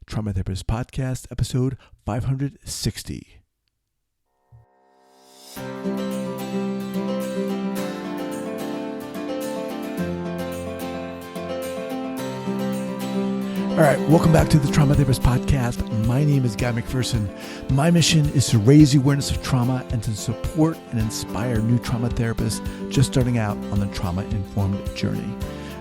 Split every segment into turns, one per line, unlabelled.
Trauma Therapist Podcast, episode 560. All right, welcome back to the Trauma Therapist Podcast. My name is Guy McPherson. My mission is to raise the awareness of trauma and to support and inspire new trauma therapists just starting out on the trauma-informed journey.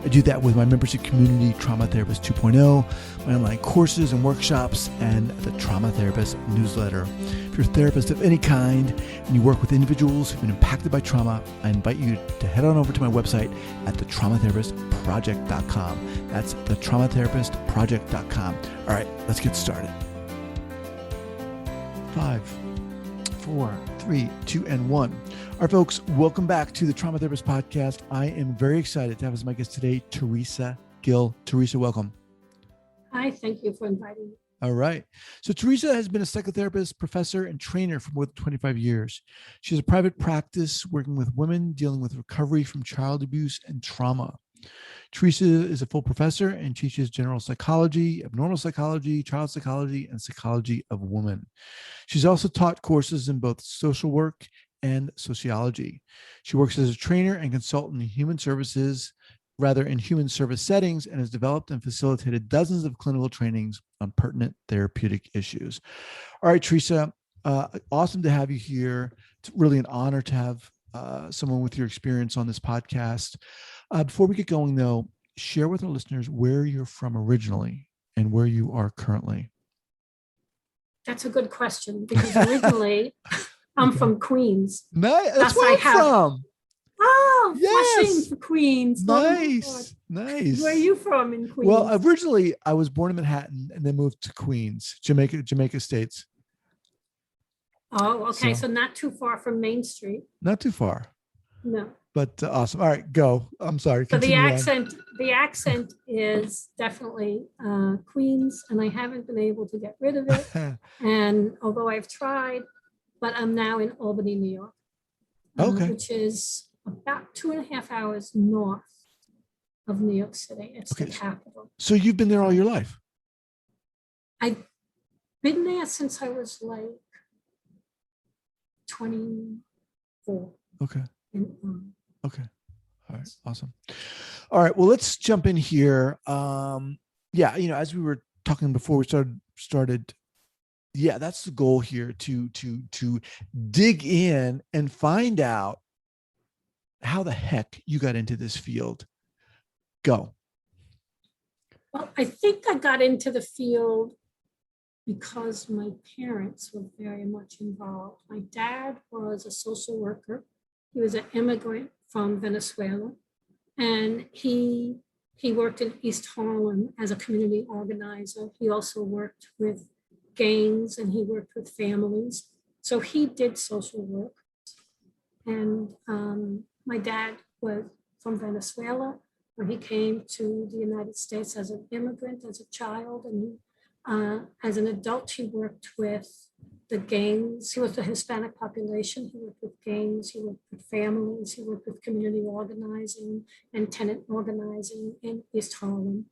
I do that with my membership community, Trauma Therapist 2.0, my online courses and workshops, and the Trauma Therapist newsletter. If you're a therapist of any kind and you work with individuals who've been impacted by trauma, I invite you to head on over to my website at thetraumatherapistproject.com. That's thetraumatherapistproject.com. All right, let's get started. 5, 4, 3, 2, and 1. All right, folks, welcome back to the Trauma Therapist Podcast. I am very excited to have as my guest today, Teresa Gil. Teresa, welcome.
Hi, thank you for inviting me.
All right. So Teresa has been a psychotherapist, professor, and trainer for more than 25 years. She has a private practice working with women dealing with recovery from child abuse and trauma. Teresa is a full professor and teaches general psychology, abnormal psychology, child psychology, and psychology of women. She's also taught courses in both social work and sociology. She works as a trainer and consultant in human service settings, and has developed and facilitated dozens of clinical trainings on pertinent therapeutic issues. All right, Teresa, awesome to have you here. It's really an honor to have someone with your experience on this podcast. Before we get going, though, share with our listeners where you're from originally and where you are currently.
That's a good question, because originally I'm from Queens.
Nice. That's where I'm from.
Oh,
yes.
Flushing for Queens.
Nice. Nice.
Where are you from in Queens?
Well, originally I was born in Manhattan and then moved to Queens, Jamaica States.
Oh, okay. So not too far from Main Street.
Not too far.
No.
But awesome. All right, go. I'm sorry.
So the accent is definitely Queens, and I haven't been able to get rid of it. And although I've tried, but I'm now in Albany, New York, which is about 2.5 hours north of New York City. It's the capital.
So you've been there all your life?
I've been there since I was like 24.
Okay. Okay. All right. Awesome. All right. Well, let's jump in here. As we were talking before we started. Yeah, that's the goal here, to dig in and find out how the heck you got into this field. Go.
Well, I think I got into the field because my parents were very much involved. My dad was a social worker. He was an immigrant from Venezuela, and he worked in East Harlem as a community organizer. He also worked with gangs, and he worked with families. So he did social work. And my dad was from Venezuela, where he came to the United States as an immigrant, as a child. And as an adult, he worked with the gangs. He was the Hispanic population. He worked with gangs, he worked with families, he worked with community organizing and tenant organizing in East Harlem.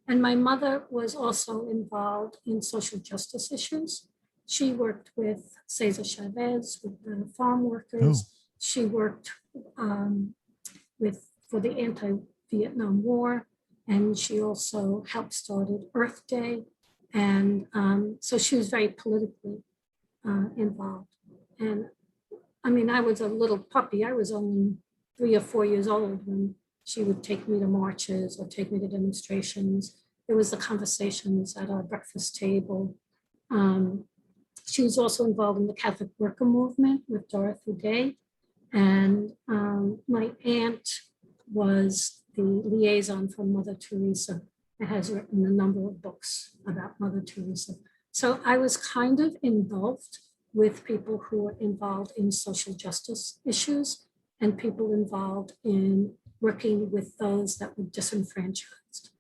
And my mother was also involved in social justice issues. She worked with Cesar Chavez, with the farm workers. Oh. She worked for the anti-Vietnam War, and she also helped started Earth Day. And so she was very politically involved. And I mean, I was a little puppy. I was only 3 or 4 years old when she would take me to marches or take me to demonstrations. There was the conversations at our breakfast table. She was also involved in the Catholic worker movement with Dorothy Day. And my aunt was the liaison for Mother Teresa and has written a number of books about Mother Teresa. So I was kind of engulfed with people who were involved in social justice issues and people involved in working with those that were disenfranchised.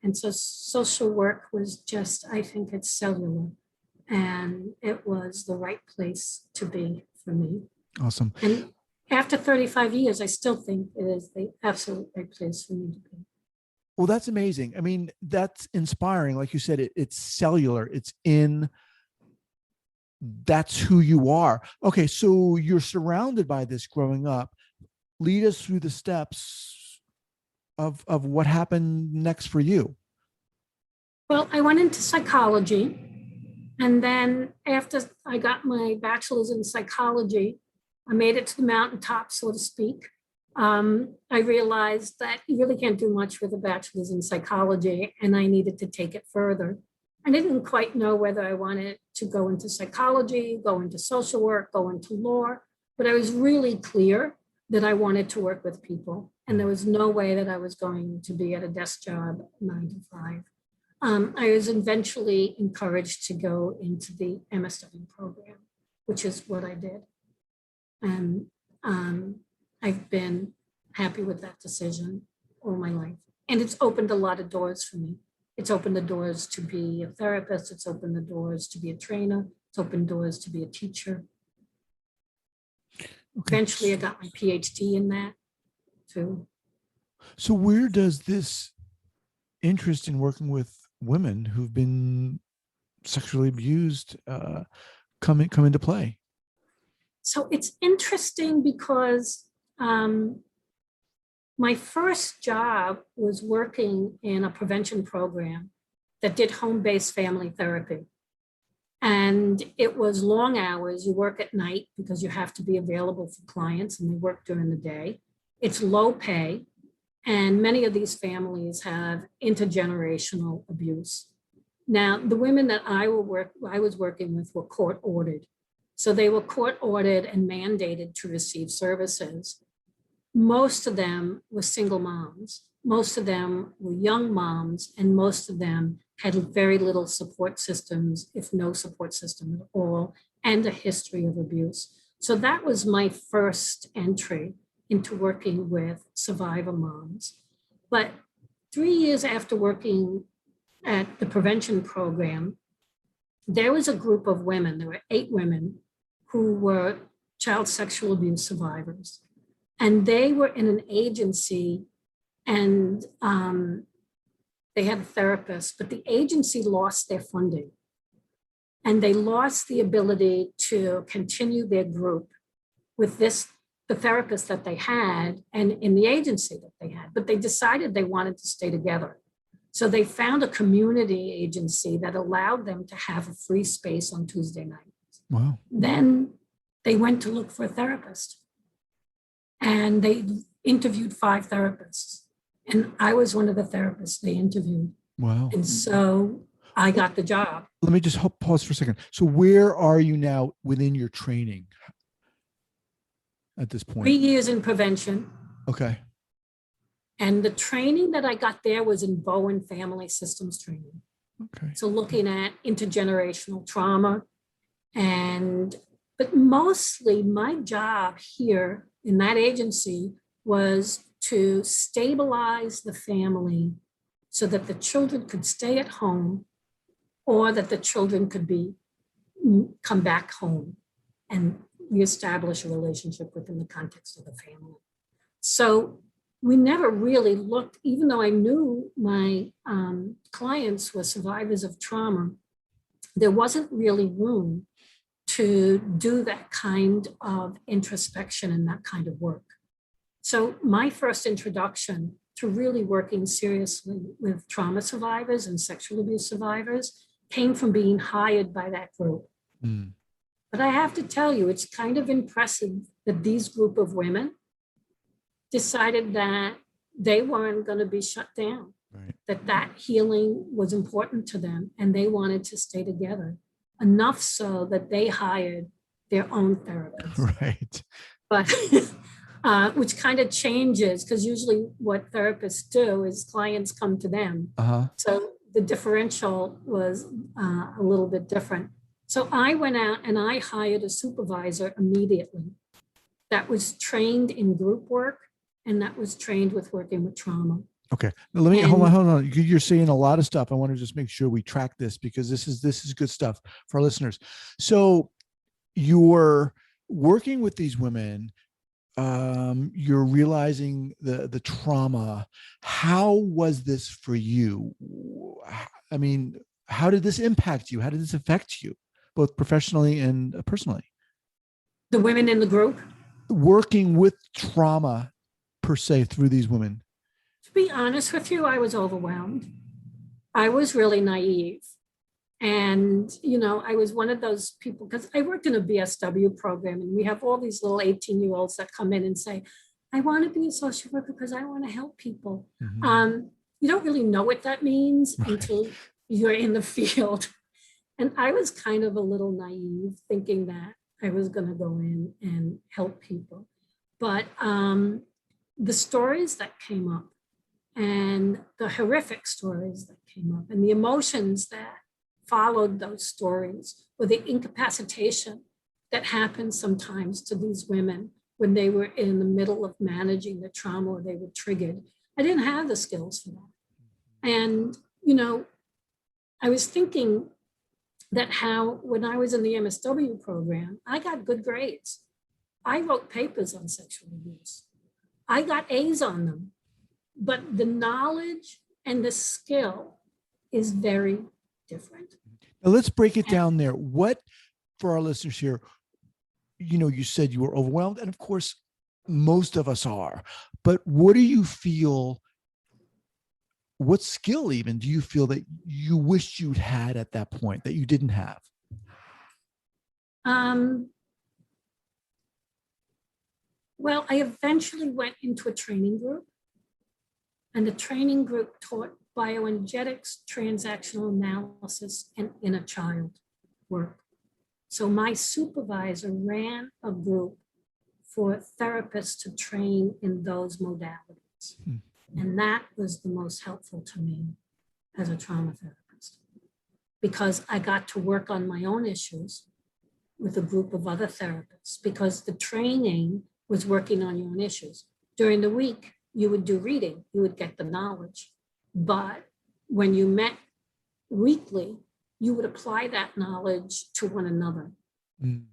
And so social work was just, I think it's cellular, and it was the right place to be for me.
Awesome.
And after 35 years, I still think it is the absolute right place for me to be.
Well, that's amazing. I mean, that's inspiring. Like you said, it's cellular. That's who you are. Okay, so you're surrounded by this growing up. Lead us through the steps of what happened next for you.
Well, I went into psychology. And then after I got my bachelor's in psychology, I made it to the mountaintop, so to speak. I realized that you really can't do much with a bachelor's in psychology, and I needed to take it further. I didn't quite know whether I wanted to go into psychology, go into social work, go into law, but I was really clear that I wanted to work with people. And there was no way that I was going to be at a desk job 9 to 5. I was eventually encouraged to go into the MSW program, which is what I did. And I've been happy with that decision all my life. And it's opened a lot of doors for me. It's opened the doors to be a therapist. It's opened the doors to be a trainer. It's opened doors to be a teacher.
Okay.
Eventually, I got my Ph.D. in that too.
So where does this interest in working with women who've been sexually abused come into play?
So it's interesting because my first job was working in a prevention program that did home-based family therapy. And it was long hours. You work at night because you have to be available for clients, and they work during the day. It's low pay. And many of these families have intergenerational abuse. Now, the women that I was working with were court ordered. So they were court ordered and mandated to receive services. Most of them were single moms. Most of them were young moms, and most of them had very little support systems, if no support system at all, and a history of abuse. So that was my first entry into working with survivor moms. But 3 years after working at the prevention program, there was a group of women, there were 8 women who were child sexual abuse survivors. And they were in an agency, and they had a therapist, but the agency lost their funding. And they lost the ability to continue their group with the therapist that they had and in the agency that they had, but they decided they wanted to stay together. So they found a community agency that allowed them to have a free space on Tuesday nights.
Wow.
Then they went to look for a therapist, and they interviewed 5 therapists. And I was one of the therapists they interviewed.
Wow.
And so I got the job.
Let me just pause for a second. So where are you now within your training at this point?
3 years in prevention.
Okay.
And the training that I got there was in Bowen family systems training.
Okay.
So looking at intergenerational trauma. But mostly my job here in that agency was to stabilize the family so that the children could stay at home, or that the children could come back home and reestablish a relationship within the context of the family. So we never really looked, even though I knew my clients were survivors of trauma, there wasn't really room to do that kind of introspection and that kind of work. So my first introduction to really working seriously with trauma survivors and sexual abuse survivors came from being hired by that group. Mm. But I have to tell you, it's kind of impressive that these group of women decided that they weren't going to be shut down, right, that healing was important to them, and they wanted to stay together, enough so that they hired their own therapist.
Right.
But which kind of changes, because usually what therapists do is clients come to them. Uh-huh. So the differential was a little bit different. So I went out and I hired a supervisor immediately that was trained in group work and that was trained with working with trauma.
Okay. Now let me hold on. You're saying a lot of stuff. I want to just make sure we track this, because this is good stuff for our listeners. So you're working with these women you're realizing the trauma. How was this for you? I mean, how did this impact you? How did this affect you, both professionally and personally?
The women in the group?
Working with trauma per se through these women.
To be honest with you, I was overwhelmed. I was really naive. And, I was one of those people, because I worked in a BSW program, and we have all these little 18-year-olds that come in and say, I want to be a social worker because I want to help people.
Mm-hmm.
You don't really know what that means
Right.
until you're in the field. And I was kind of a little naive, thinking that I was going to go in and help people. But the stories that came up, and the horrific stories that came up, and the emotions that followed those stories, or the incapacitation that happened sometimes to these women when they were in the middle of managing the trauma or they were triggered. I didn't have the skills for that. And, I was thinking that how, when I was in the MSW program, I got good grades. I wrote papers on sexual abuse. I got A's on them. But the knowledge and the skill is very different.
Now let's break it down there. What, for our listeners here, you said you were overwhelmed, and of course, most of us are. But what do you feel? What skill even do you feel that you wished you'd had at that point that you didn't have?
Well, I eventually went into a training group, and the training group taught bioenergetics, transactional analysis, and inner child work. So my supervisor ran a group for therapists to train in those modalities. And that was the most helpful to me as a trauma therapist, because I got to work on my own issues with a group of other therapists, because the training was working on your own issues. During the week, you would do reading, you would get the knowledge. But when you met weekly, you would apply that knowledge to one another. Mm.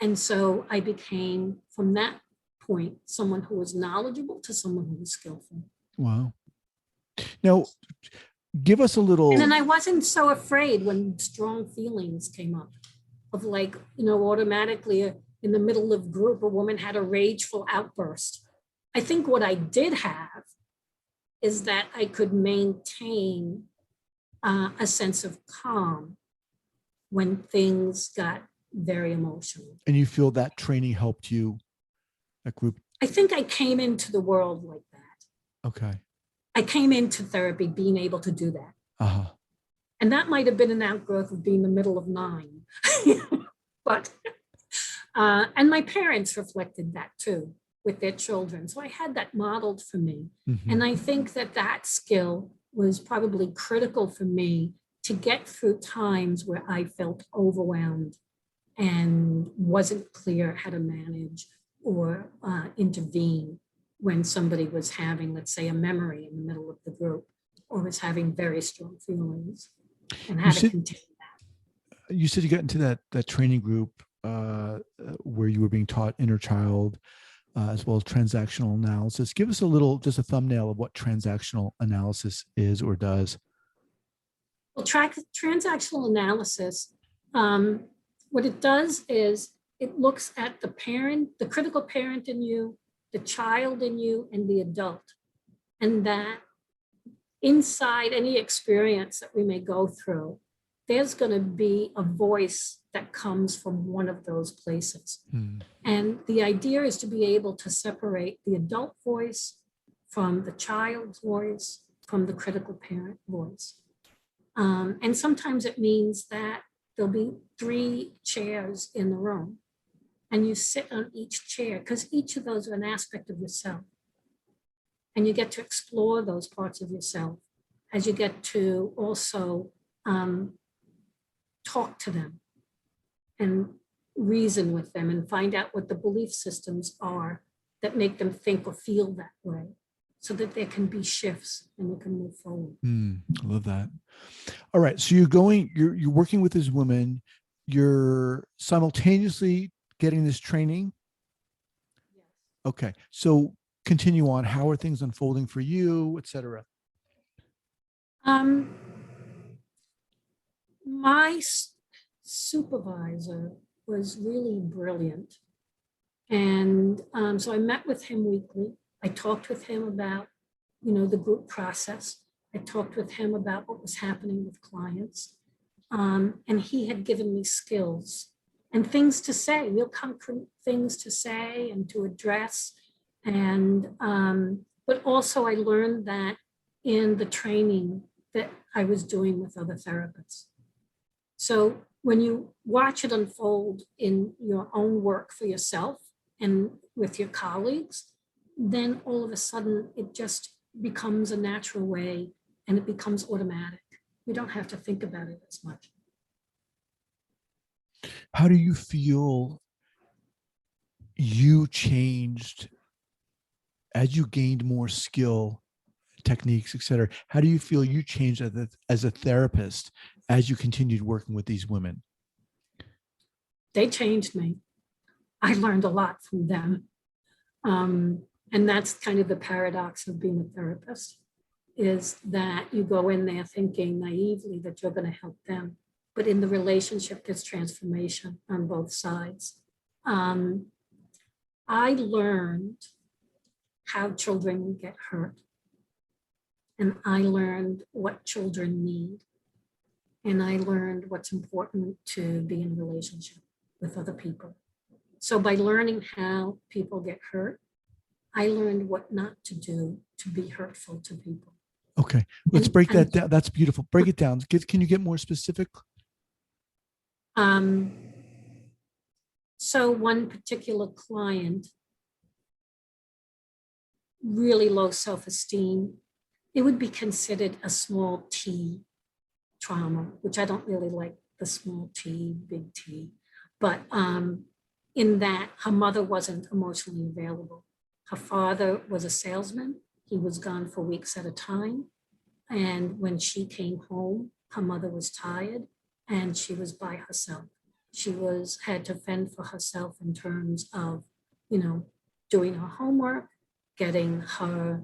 And so I became, from that point, someone who was knowledgeable to someone who was skillful.
Wow. Now, give us a little.
And then I wasn't so afraid when strong feelings came up of automatically in the middle of group, a woman had a rageful outburst. I think what I did have is that I could maintain a sense of calm when things got very emotional.
And you feel that training helped you, that group?
I think I came into the world like that.
Okay.
I came into therapy being able to do that.
Uh-huh.
And that might have been an outgrowth of being the middle of 9. But, and my parents reflected that too with their children. So I had that modeled for me. Mm-hmm. And I think that skill was probably critical for me to get through times where I felt overwhelmed and wasn't clear how to manage or intervene when somebody was having, let's say, a memory in the middle of the group, or was having very strong feelings, and how to contain that.
You said you got into that training group where you were being taught inner child as well as transactional analysis. Give us just a thumbnail of what transactional analysis is or does.
Well, transactional analysis, what it does is it looks at the parent, the critical parent in you, the child in you, and the adult. And that inside any experience that we may go through, there's going to be a voice that comes from one of those places. And the idea is to be able to separate the adult voice from the child's voice, from the critical parent voice. And sometimes it means that there'll be 3 chairs in the room, and you sit on each chair, because each of those are an aspect of yourself. And you get to explore those parts of yourself as you get to also talk to them and reason with them and find out what the belief systems are that make them think or feel that way, so that there can be shifts and we can move forward.
I love that. All right. So you're working with this woman, you're simultaneously getting this training.
Yes.
Okay. So continue on. How are things unfolding for you, et cetera?
Um, my supervisor was really brilliant. And so I met with him weekly. I talked with him about, the group process. I talked with him about what was happening with clients. And he had given me skills and things to say, real concrete things to say and to address. And, but also I learned that in the training that I was doing with other therapists. So when you watch it unfold in your own work for yourself and with your colleagues, then all of a sudden it just becomes a natural way and it becomes automatic. You don't have to think about it as much.
How do you feel you changed as you gained more skill, techniques, et cetera? How do you feel you changed as a therapist as you continued working with these women?
They changed me. I learned a lot from them. And that's kind of the paradox of being a therapist, is that you go in there thinking naively that you're going to help them. But in the relationship, there's transformation on both sides. I learned how children get hurt. And I learned what children need. And I learned what's important to be in a relationship with other people. So by learning how people get hurt, I learned what not to do to be hurtful to people.
Okay, let's break that
And
down. That's beautiful. Break it down. Can you get more specific?
um, so one particular client, really low self-esteem, it would be considered a small T trauma, which I don't really like the small T, big T. But in that her mother wasn't emotionally available. Her father was a salesman. He was gone for weeks at a time. And when she came home, her mother was tired and she was by herself. She had to fend for herself in terms of, doing her homework, getting her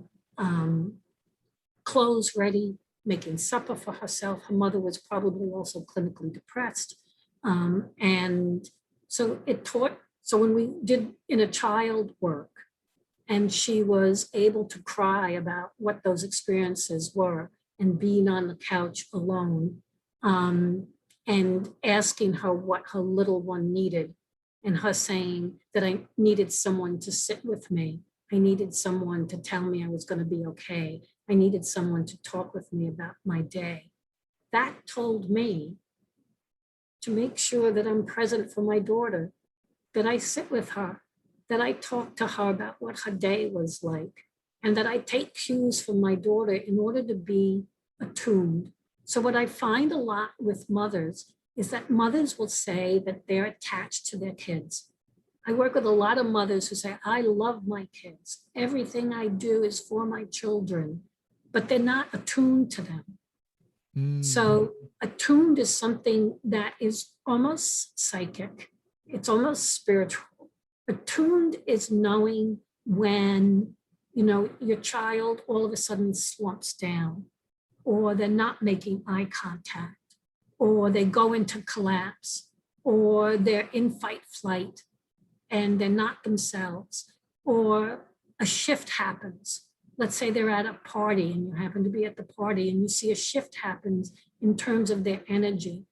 clothes ready, making supper for herself. Her mother was probably also clinically depressed. And so so when we did inner child work, and she was able to cry about what those experiences were and being on the couch alone, and asking her what her little one needed, and her saying that I needed someone to sit with me. I needed someone to tell me I was going to be okay. I needed someone to talk with me about my day. That told me to make sure that I'm present for my daughter, that I sit with her, that I talk to her about what her day was like, and that I take cues from my daughter in order to be attuned. So, what I find a lot with mothers is that mothers will say that they're attached to their kids. I work with a lot of mothers who say, I love my kids. Everything I do is for my children, but they're not attuned to them. So attuned is something that is almost psychic. It's almost spiritual. Attuned is knowing when, your child all of a sudden slumps down, or they're not making eye contact, or they go into collapse, or they're in fight flight and they're not themselves, or a shift happens. Let's say they're at a party and you happen to be at the party and you see a shift happens in terms of their energy.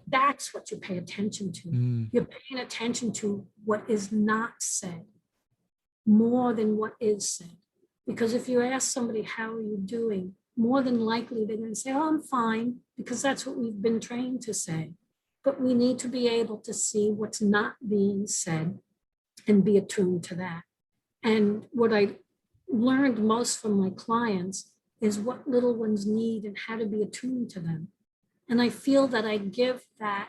That's what you pay attention to. You're paying attention to what is not said more than what is said. Because if you ask somebody, how are you doing? More than likely they're going to say, oh, I'm fine, because that's what we've been trained to say. But we need to be able to see what's not being said and be attuned to that. And what I learned most from my clients is what little ones need and how to be attuned to them. And I feel that I give that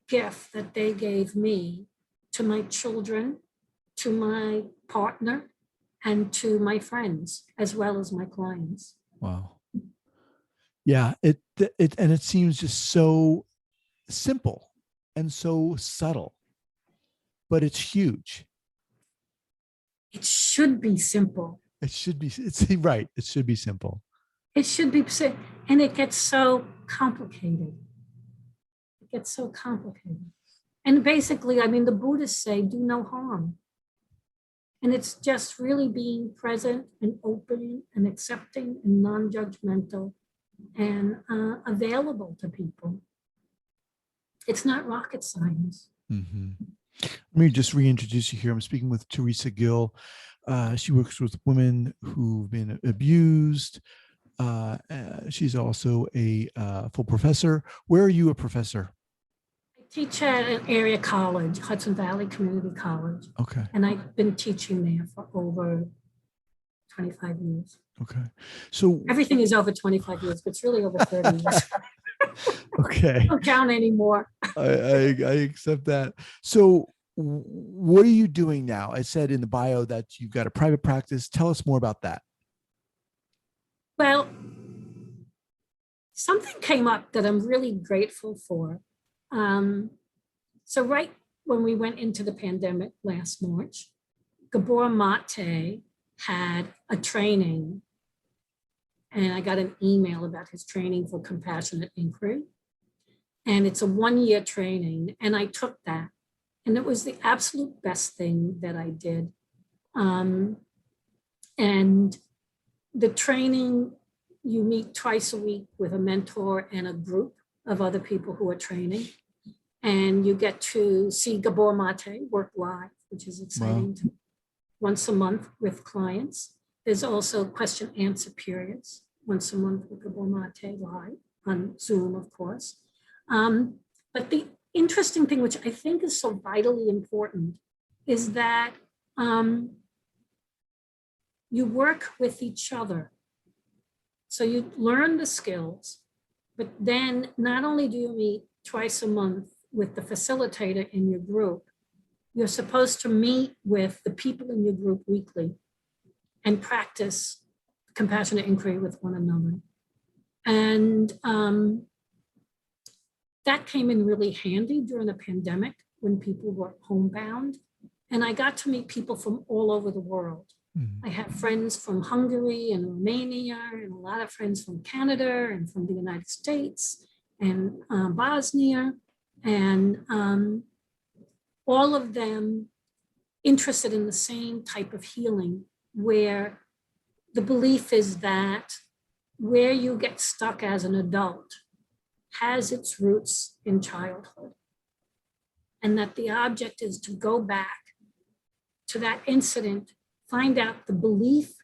gift that they gave me to my children, to my partner, and to my friends, as well as my clients.
Wow. Yeah, it seems just so simple and so subtle, but it's huge.
it should be simple.
It should be, it's right. It should be simple.
It should be, and it gets so complicated. It gets so complicated. And basically, I mean, the Buddhists say, do no harm. And it's just really being present and open and accepting and non-judgmental and available to people. It's not rocket science.
Mm-hmm. Let me just reintroduce you here. I'm speaking with Teresa Gil. She works with women who've been abused. She's also a full professor. Where are you a professor?
I teach at an area college, Hudson Valley Community College.
Okay.
And I've been teaching there for over 25 years.
Okay. So
everything is over 25 years, but it's really over 30 years.
Okay.
Don't count anymore.
I accept that. So what are you doing now? I said in the bio that you've got a private practice. Tell us more about that.
Well, something came up that I'm really grateful for. So right when we went into the pandemic last March, Gabor Mate had a training, and I got an email about his training for compassionate inquiry. And it's a 1-year training, and I took that. And it was the absolute best thing that I did. And the training, you meet twice a week with a mentor and a group of other people who are training. And you get to see Gabor Mate work live, which is exciting. Wow. Once a month with clients. There's also question answer periods once a month with Gabor Mate live on Zoom, of course. But the interesting thing, which I think is so vitally important, is that you work with each other. So you learn the skills, but then not only do you meet twice a month with the facilitator in your group, you're supposed to meet with the people in your group weekly and practice compassionate inquiry with one another. And that came in really handy during the pandemic when people were homebound. And I got to meet people from all over the world. Mm-hmm. I have friends from Hungary and Romania, and a lot of friends from Canada and from the United States and Bosnia. And all of them interested in the same type of healing, where the belief is that where you get stuck as an adult has its roots in childhood, and that the object is to go back to that incident, find out the belief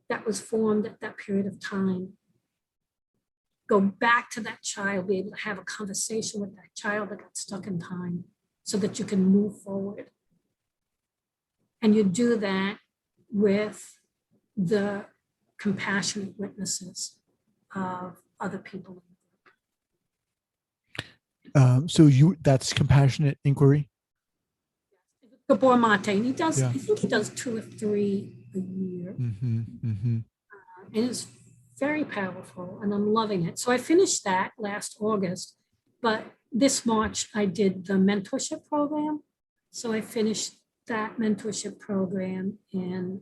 that was formed at that period of time, go back to that child, be able to have a conversation with that child that got stuck in time so that you can move forward. And you do that with the compassionate witnesses of other people.
So that's compassionate inquiry?
Gabor Mate, and he does, yeah. I think he does 2 or 3 a year. Mm-hmm, mm-hmm. And it's very powerful, and I'm loving it. So I finished that last August, but this March I did the mentorship program. So I finished that mentorship program in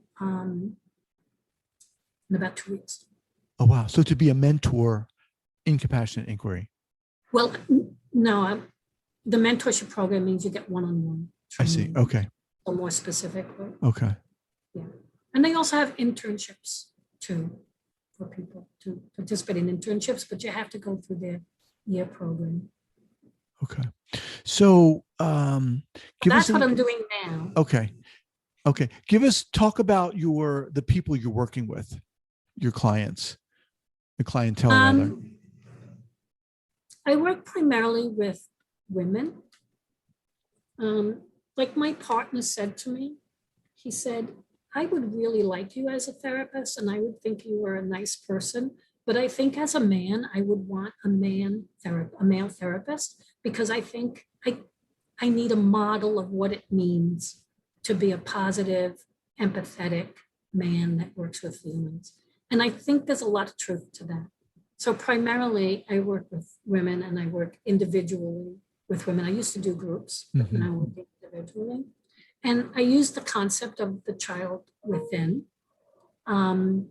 about 2 weeks.
Oh, wow. So to be a mentor in compassionate inquiry?
Well, no, the mentorship program means you get one-on-one training.
I see. Okay.
So more specifically.
Okay.
Yeah. And they also have internships too, for people to participate in internships, but you have to go through their year program.
Okay. So
that's what I'm doing now.
Okay. Okay. Talk about the people you're working with, your clients, the clientele rather.
I work primarily with women. Like my partner said to me, he said, I would really like you as a therapist, and I would think you were a nice person, but I think as a man, I would want a male therapist, because I think I need a model of what it means to be a positive, empathetic man that works with humans. And I think there's a lot of truth to that. So primarily I work with women, and I work individually with women. I used to do groups, but now I work individually. And I use the concept of the child within. Um,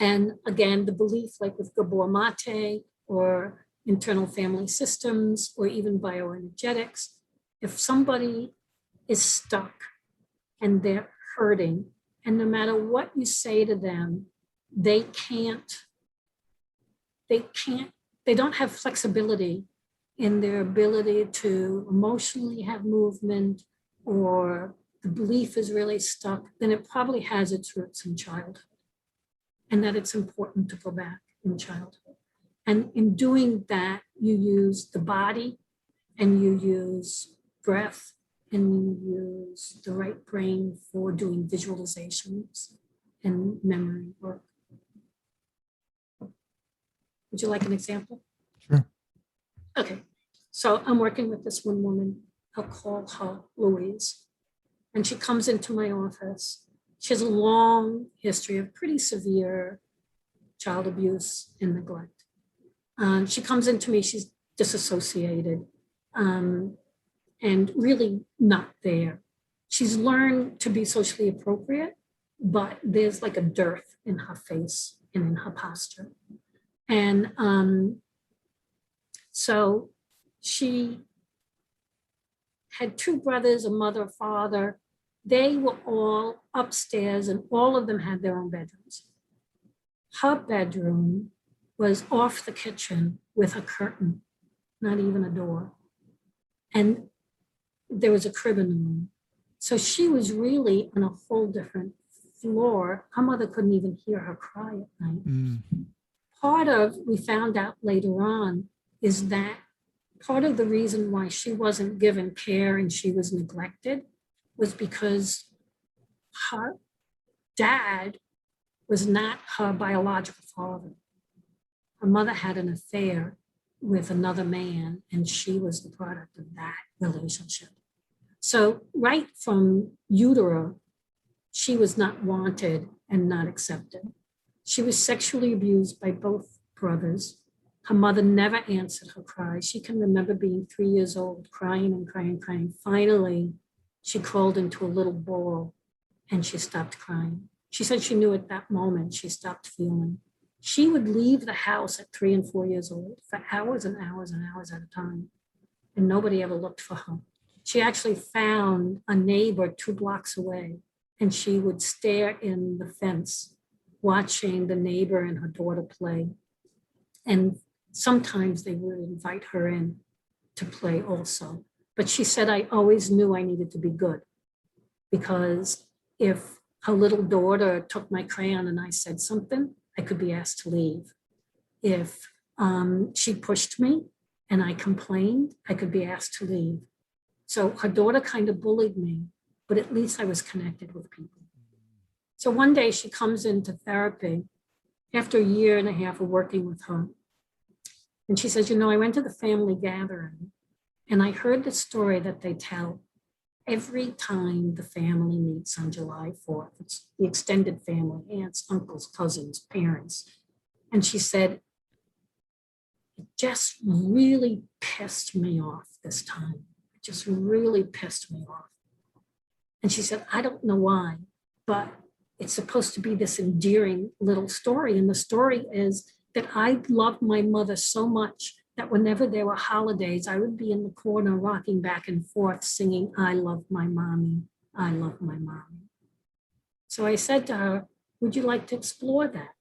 and again, the belief, like with Gabor Mate or internal family systems or even bioenergetics, if somebody is stuck and they're hurting, and no matter what you say to them, they can't, they don't have flexibility in their ability to emotionally have movement, or the belief is really stuck, then it probably has its roots in childhood, and that it's important to go back in childhood. And in doing that, you use the body and you use breath and you use the right brain for doing visualizations and memory work. Would you like an example?
Sure.
Okay, so I'm working with this one woman. I'll call her Louise. And she comes into my office. She has a long history of pretty severe child abuse and neglect. She comes into me, she's disassociated and really not there. She's learned to be socially appropriate, but there's like a dearth in her face and in her posture. And so she had two brothers, a mother, a father. They were all upstairs and all of them had their own bedrooms. Her bedroom was off the kitchen with a curtain, not even a door. And there was a crib in the room. So she was really on a whole different floor. Her mother couldn't even hear her cry at night.
Mm.
Part of, we found out later on, is that part of the reason why she wasn't given care and she was neglected was because her dad was not her biological father. Her mother had an affair with another man, and she was the product of that relationship. So right from utero, she was not wanted and not accepted. She was sexually abused by both brothers. Her mother never answered her cries. She can remember being 3 years old, crying and crying and crying. Finally, she crawled into a little ball and she stopped crying. She said she knew at that moment she stopped feeling. She would leave the house at 3 and 4 years old for hours and hours and hours at a time, and nobody ever looked for her. She actually found a neighbor 2 blocks away, and she would stare in the fence, watching the neighbor and her daughter play. And sometimes they would invite her in to play also. But she said, I always knew I needed to be good, because if her little daughter took my crayon and I said something, I could be asked to leave. If she pushed me and I complained, I could be asked to leave. So her daughter kind of bullied me, but at least I was connected with people. So one day she comes into therapy after a year and a half of working with her. And she says, I went to the family gathering and I heard the story that they tell every time the family meets on July 4th. It's the extended family, aunts, uncles, cousins, parents. And she said, it just really pissed me off this time. It just really pissed me off. And she said, I don't know why, but it's supposed to be this endearing little story. And the story is that I loved my mother so much that whenever there were holidays, I would be in the corner rocking back and forth singing, I love my mommy, I love my mommy. So I said to her, would you like to explore that?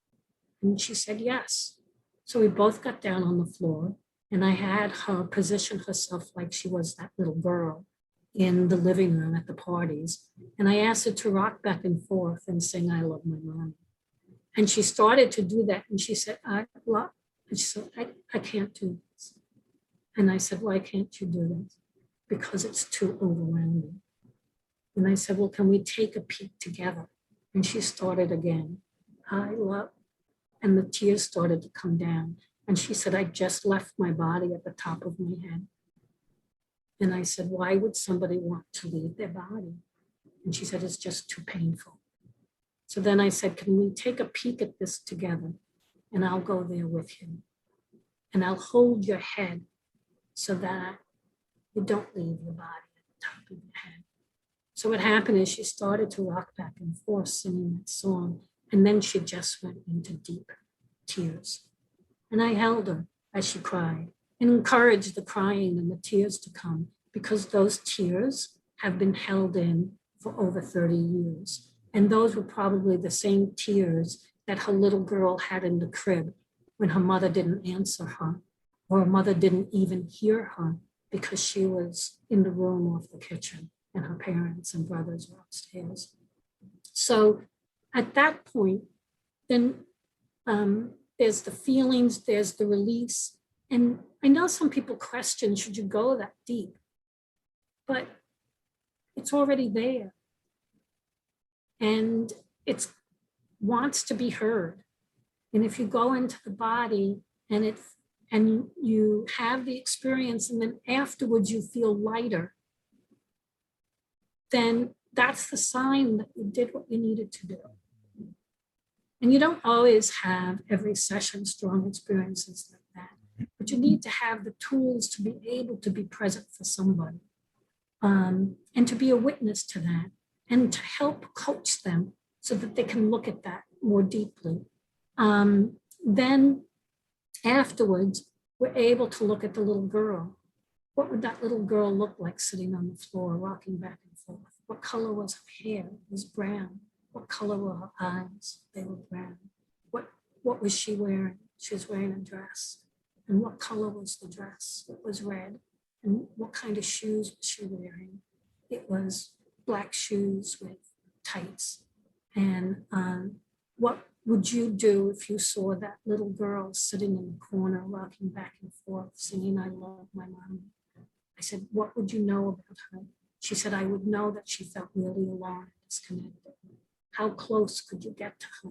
And she said, yes. So we both got down on the floor and I had her position herself like she was that little girl in the living room at the parties. And I asked her to rock back and forth and sing, I love my mommy. And she started to do that. And she said, I can't do this. And I said, why can't you do this? Because it's too overwhelming. And I said, well, can we take a peek together? And she started again. I love, and the tears started to come down. And she said, I just left my body at the top of my head. And I said, why would somebody want to leave their body? And she said, it's just too painful. So then I said, can we take a peek at this together? And I'll go there with you. And I'll hold your head so that you don't leave your body at the top of your head. So what happened is she started to rock back and forth singing that song. And then she just went into deep tears. And I held her as she cried and encouraged the crying and the tears to come, because those tears have been held in for over 30 years. And those were probably the same tears that her little girl had in the crib when her mother didn't answer her, or her mother didn't even hear her because she was in the room off the kitchen and her parents and brothers were upstairs. So at that point, then there's the feelings, there's the release. And I know some people question, should you go that deep? But it's already there. And it wants to be heard. And if you go into the body and you have the experience, and then afterwards you feel lighter, then that's the sign that you did what you needed to do. And you don't always have every session strong experiences like that, but you need to have the tools to be able to be present for somebody, and to be a witness to that, and to help coach them so that they can look at that more deeply. Then afterwards, we're able to look at the little girl. What would that little girl look like sitting on the floor, rocking back and forth? What color was her hair? It was brown. What color were her eyes? They were brown. What was she wearing? She was wearing a dress. And what color was the dress? It was red. And what kind of shoes was she wearing? It was black shoes with tights. And what would you do if you saw that little girl sitting in the corner, rocking back and forth, singing, "I love my mom"? I said, what would you know about her? She said, I would know that she felt really alone and disconnected. How close could you get to her?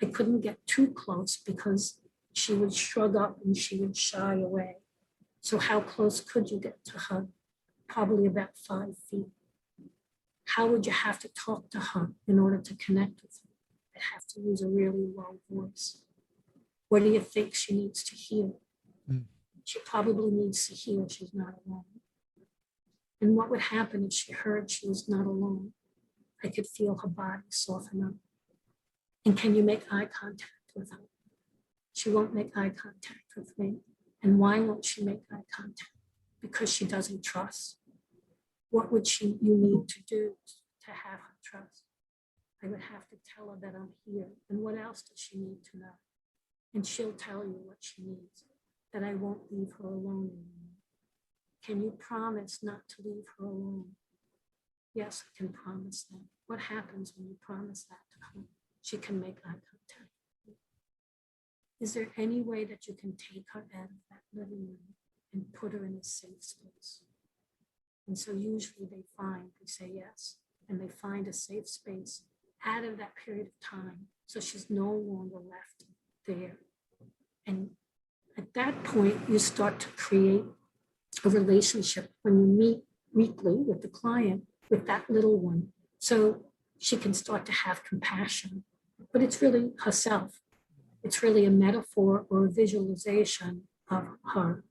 I couldn't get too close because she would shrug up and she would shy away. So how close could you get to her? Probably about 5 feet. How would you have to talk to her in order to connect with her? I'd have to use a really low voice. What do you think she needs to hear? She probably needs to hear she's not alone. And what would happen if she heard she was not alone? I could feel her body soften up. And can you make eye contact with her? She won't make eye contact with me. And why won't she make eye contact? Because she doesn't trust. What would you need to do to have her trust? I would have to tell her that I'm here. And what else does she need to know? And she'll tell you what she needs, that I won't leave her alone anymore. Can you promise not to leave her alone? Yes, I can promise that. What happens when you promise that to her? She can make eye contact. Is there any way that you can take her out of that living room and put her in a safe space? And so usually they say yes, and they find a safe space out of that period of time. So she's no longer left there. And at that point, you start to create a relationship when you meet weekly with the client, with that little one. So she can start to have compassion, but it's really herself. It's really a metaphor or a visualization of her.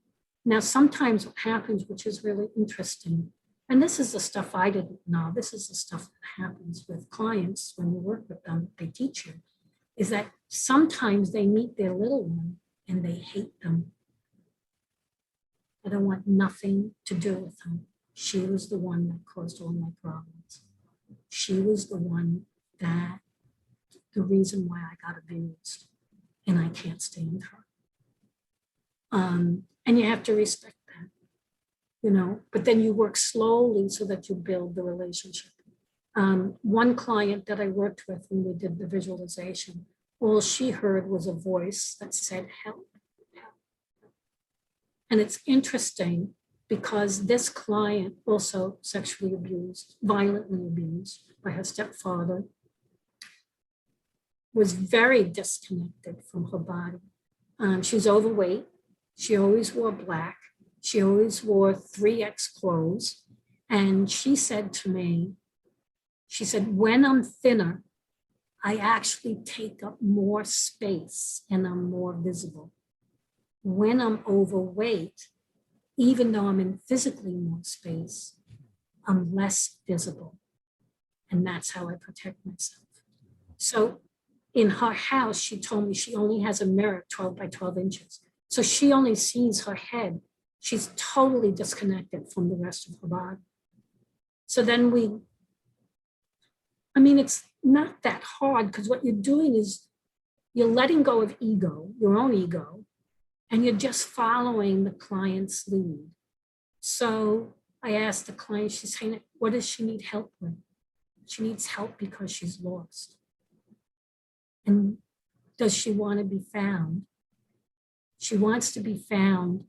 Now, sometimes what happens, which is really interesting, and this is the stuff I didn't know, this is the stuff that happens with clients when you work with them, they teach you, is that sometimes they meet their little one and they hate them. I don't want nothing to do with them. She was the one that caused all my problems. She was the one that, the reason why I got abused, and I can't stand her. And you have to respect that, you know, but then you work slowly so that you build the relationship. One client that I worked with when we did the visualization, all she heard was a voice that said, help, help. And it's interesting because this client also sexually abused, violently abused by her stepfather, was very disconnected from her body. She was overweight. She always wore black. She always wore 3X clothes. And she said to me, she said, when I'm thinner, I actually take up more space and I'm more visible. When I'm overweight, even though I'm in physically more space, I'm less visible. And that's how I protect myself. So in her house, she told me she only has a mirror 12 by 12 inches. So she only sees her head. She's totally disconnected from the rest of her body. So then it's not that hard, because what you're doing is you're letting go of ego, your own ego, and you're just following the client's lead. So I asked the client, she's saying, what does she need help with? She needs help because she's lost. And does she want to be found? She wants to be found,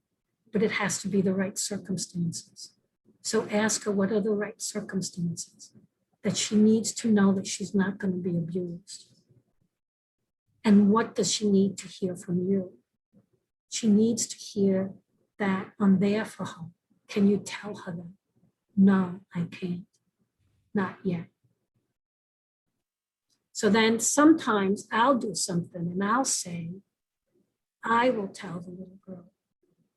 but it has to be the right circumstances. So ask her, what are the right circumstances? That she needs to know that she's not going to be abused. And what does she need to hear from you? She needs to hear that I'm there for her. Can you tell her that? No, I can't. Not yet. So then sometimes I'll do something and I'll say, I will tell the little girl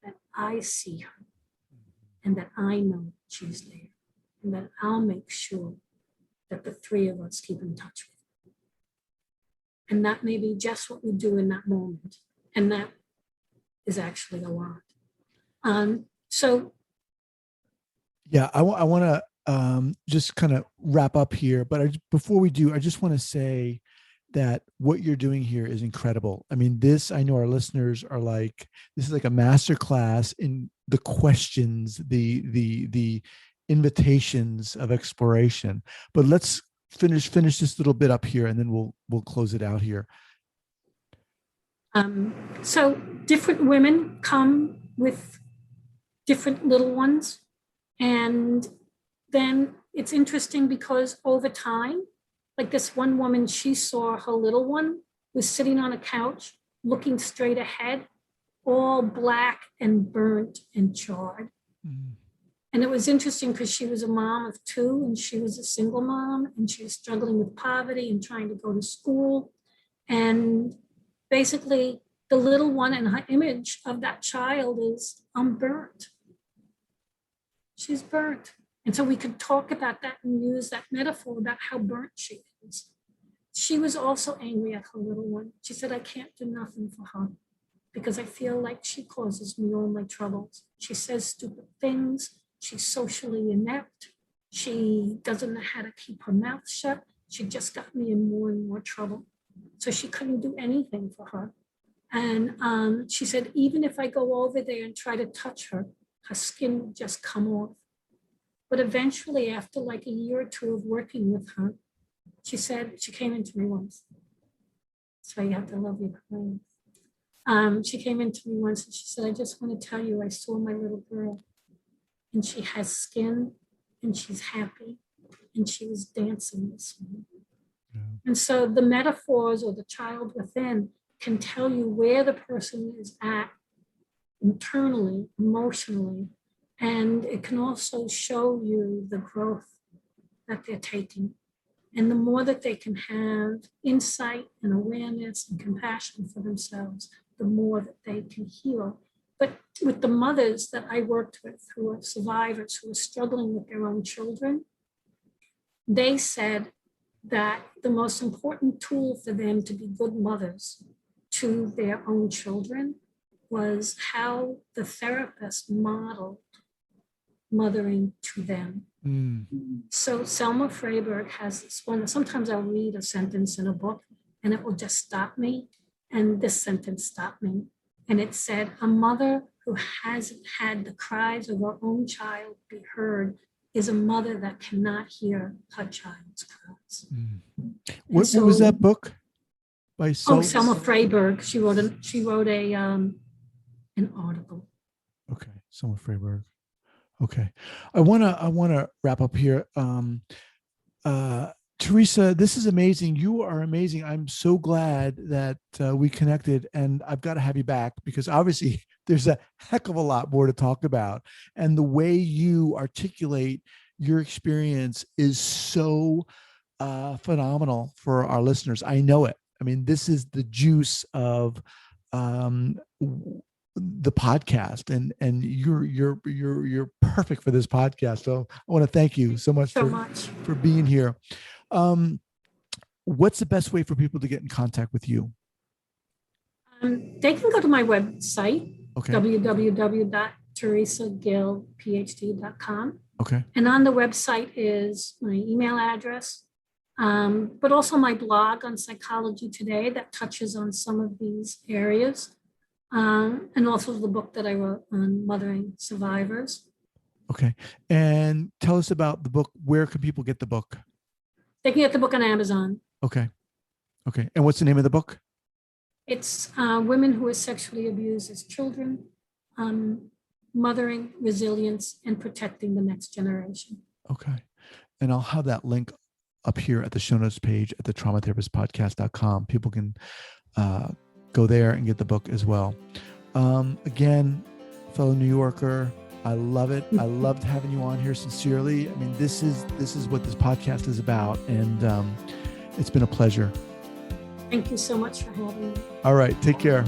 that I see her and that I know she's there, and that I'll make sure that the three of us keep in touch with her. And that may be just what we do in that moment. And that is actually a lot.
Yeah, I want to just kind of wrap up here, but before we do, I just want to say that what you're doing here is incredible. I mean, I know our listeners are like, this is like a master class in the questions, the invitations of exploration. But let's finish this little bit up here, and then we'll close it out here.
So different women come with different little ones. And then it's interesting because over time, like this one woman, she saw her little one was sitting on a couch, looking straight ahead, all black and burnt and charred. Mm. And it was interesting because she was a mom of two, and she was a single mom, and she was struggling with poverty and trying to go to school. And basically, the little one and her image of that child is, I'm burnt. She's burnt. And so we could talk about that and use that metaphor about how burnt she is. She was also angry at her little one. She said, I can't do nothing for her because I feel like she causes me all my troubles. She says stupid things. She's socially inept. She doesn't know how to keep her mouth shut. She just got me in more and more trouble. So she couldn't do anything for her. And she said, even if I go over there and try to touch her, her skin would just come off. But eventually, after like a year or two of working with her, she said, she came into me once. That's why you have to love your clients. She came into me once and she said, I just want to tell you, I saw my little girl and she has skin and she's happy and she was dancing this morning. Yeah. And so the metaphors or the child within can tell you where the person is at internally, emotionally, and it can also show you the growth that they're taking. And the more that they can have insight and awareness and compassion for themselves, the more that they can heal. But with the mothers that I worked with who are survivors, who are struggling with their own children, they said that the most important tool for them to be good mothers to their own children was how the therapist modeled mothering to them. Mm. So Selma Freyberg has this one. Sometimes I'll read a sentence in a book and it will just stop me. And this sentence stopped me. And it said, a mother who hasn't had the cries of her own child be heard is a mother that cannot hear her child's cries. Mm.
What was that book? By
Selma Freyberg. She wrote an article.
Okay, Selma Freyberg. Okay, I wanna wrap up here. Teresa, this is amazing. You are amazing. I'm so glad that we connected, and I've got to have you back because obviously there's a heck of a lot more to talk about. And the way you articulate your experience is so phenomenal for our listeners. I know it. I mean, this is the juice of the podcast, and you're perfect for this podcast. So I want to thank you so much for being here. What's the best way for people to get in contact with you?
They can go to my website,
Okay.
www.teresagilphd.com.
Okay.
And on the website is my email address, but also my blog on Psychology Today that touches on some of these areas, and also the book that I wrote on mothering survivors.
Okay. And tell us about the book. Where can people get the book?
They can get the book on Amazon.
Okay. Okay. And what's the name of the book?
It's Women Who Were Sexually Abused as Children, Mothering, Resilience, and Protecting the Next Generation.
Okay. And I'll have that link up here at the show notes page at the traumatherapistpodcast.com. People can go there and get the book as well. Again, fellow New Yorker, I love it. I loved having you on here sincerely. I mean, this is what this podcast is about. And it's been a pleasure.
Thank you so much for having me.
All right. Take care.